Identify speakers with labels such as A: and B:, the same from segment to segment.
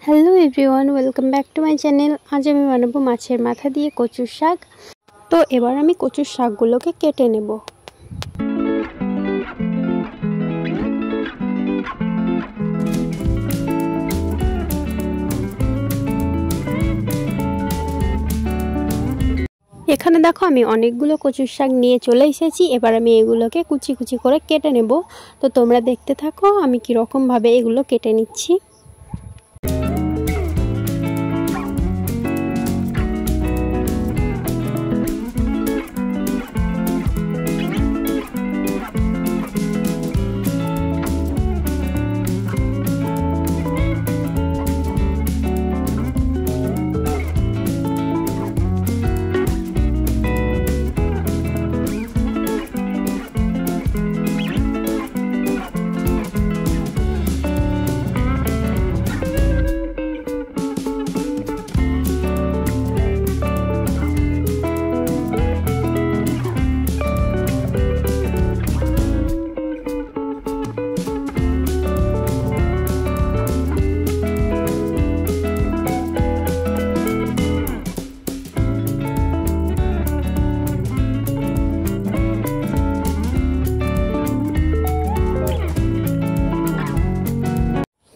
A: Hello everyone, welcome back to my channel. আজ আমি বানাবো মাছের মাথা দিয়ে কচুর শাক। তো এবার আমি কচুর শাকগুলোকে কেটে নেব। এখানে দেখো আমি অনেকগুলো কচুর শাক নিয়ে চলে এসেছি। এবার আমি এগুলোকে কুচি কুচি করে কেটে নেব। তো তোমরা দেখতে থাকো আমি কীরকমভাবে এগুলো কেটে নিচ্ছি।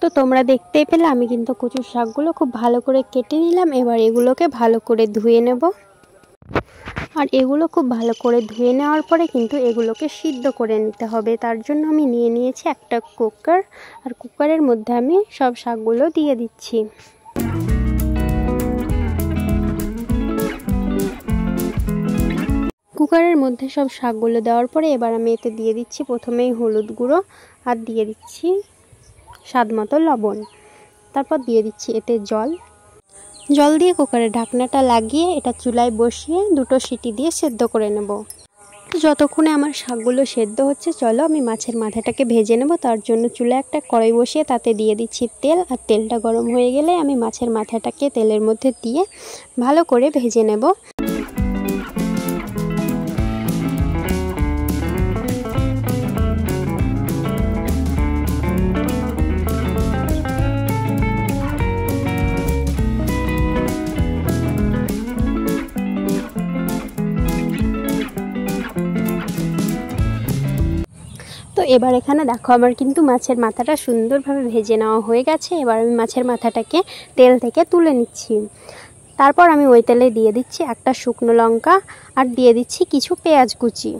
A: তো তোমরা দেখতেই পেলে আমি কিন্তু কচুর শাকগুলো খুব ভালো করে কেটে নিলাম। এবার এগুলোকে ভালো করে ধুয়ে নেব। আর এগুলো খুব ভালো করে ধুয়ে নেওয়ার পরে কিন্তু এগুলোকে সিদ্ধ করে নিতে হবে। তার জন্য আমি নিয়ে নিয়েছি একটা কুকার, আর কুকারের মধ্যে আমি সব শাকগুলো দিয়ে দিচ্ছি। কুকারের মধ্যে সব শাকগুলো দেওয়ার পরে এবার আমি এতে দিয়ে দিচ্ছি প্রথমেই হলুদ গুঁড়ো, আর দিয়ে দিচ্ছি স্বাদ মতো লবণ। তারপর দিয়ে দিচ্ছি এতে জল দিয়ে কুকারের ঢাকনাটা লাগিয়ে এটা চুলায় বসিয়ে 2টো সিটি দিয়ে সেদ্ধ করে নেব। যতক্ষণে আমার শাকগুলো সেদ্ধ হচ্ছে চলো আমি মাছের মাথাটাকে ভেজে নেব। তার জন্য চুলায় একটা কড়াই বসিয়ে তাতে দিয়ে দিচ্ছি তেল, আর তেলটা গরম হয়ে গেলে আমি মাছের মাথাটাকে তেলের মধ্যে দিয়ে ভালো করে ভেজে নেব। তো এবার এখানে দেখো আমার কিন্তু মাছের মাথাটা সুন্দরভাবে ভেজে নেওয়া হয়ে গেছে। এবার আমি মাছের মাথাটাকে তেল থেকে তুলে নিচ্ছি। তারপর আমি ওই তেলে দিয়ে দিচ্ছি একটা শুকনো লঙ্কা, আর দিয়ে দিচ্ছি কিছু পেঁয়াজ কুচি।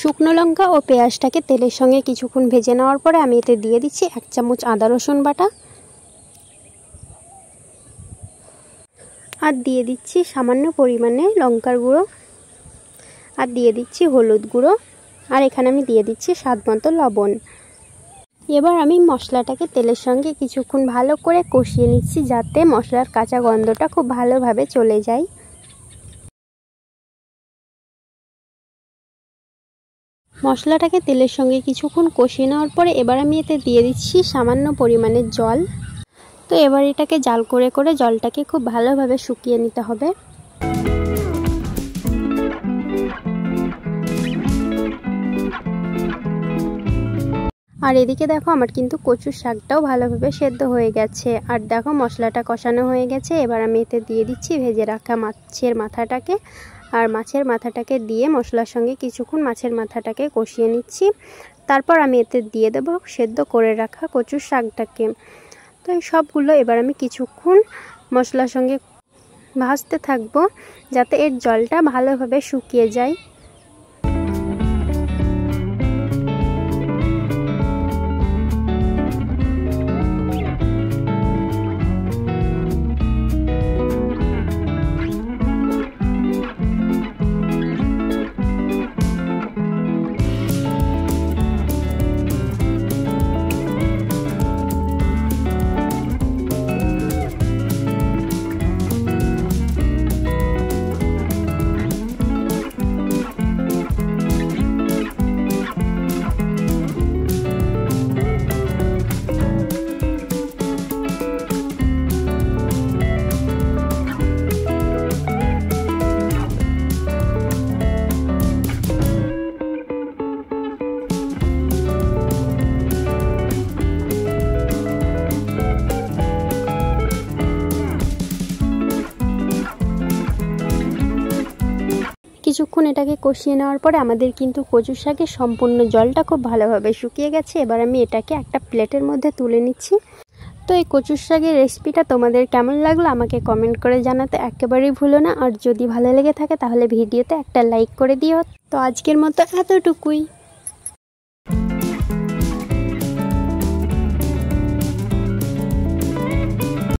A: শুকনো লঙ্কা ও পেঁয়াজটাকে তেলের সঙ্গে কিছুক্ষণ ভেজে নেওয়ার পরে আমি এতে দিয়ে দিচ্ছি 1 চামচ আদা রসুন বাটা, আর দিয়ে দিচ্ছি সামান্য পরিমাণে লঙ্কার গুঁড়ো, আর দিয়ে দিচ্ছি হলুদ গুঁড়ো, আর এখানে আমি দিয়ে দিচ্ছি স্বাদ মতো লবণ। এবার আমি মশলাটাকে তেলের সঙ্গে কিছুক্ষণ ভালো করে কষিয়ে নিচ্ছি, যাতে মশলার কাঁচা গন্ধটা খুব ভালোভাবে চলে যায়। মশলাটাকে তেলের সঙ্গে কিছুক্ষণ কষিয়ে নেওয়ার পরে এবার আমি এতে দিয়ে দিচ্ছি সামান্য পরিমাণের জল। তো এবার এটাকে জাল করে করে জলটাকে খুব ভালোভাবে শুকিয়ে নিতে হবে। আর এদিকে দেখো আমার কিন্তু কচুর শাকটাও ভালোভাবে সেদ্ধ হয়ে গেছে। আর দেখো মশলাটা কষানো হয়ে গেছে। এবার আমি এতে দিয়ে দিচ্ছি ভেজে রাখা মাছের মাথাটাকে, আর মাছের মাথাটাকে দিয়ে মশলার সঙ্গে কিছুক্ষণ মাছের মাথাটাকে কষিয়ে নিচ্ছি। তারপর আমি এতে দিয়ে দেব সেদ্ধ করে রাখা কচুর শাকটাকে। তো এই সবগুলো এবার আমি কিছুক্ষণ মশলার সঙ্গে ভাজতে থাকবো, যাতে এর জলটা ভালোভাবে শুকিয়ে যায়। এটাকে কষিয়ে নেওয়ার পরে আমাদের কিন্তু কচুর শাকের সম্পূর্ণ জলটা খুব ভালোভাবে শুকিয়ে গেছে। এবার আমি এটাকে একটা প্লেটের মধ্যে তুলে নিচ্ছি। তো এই কচুর শাকের রেসিপিটা তোমাদের কেমন লাগলো আমাকে কমেন্ট করে জানাতে একেবারেই ভুলো না। আর যদি ভালো লেগে থাকে তাহলে ভিডিওতে একটা লাইক করে দিও। তো আজকের মতো এতটুকুই।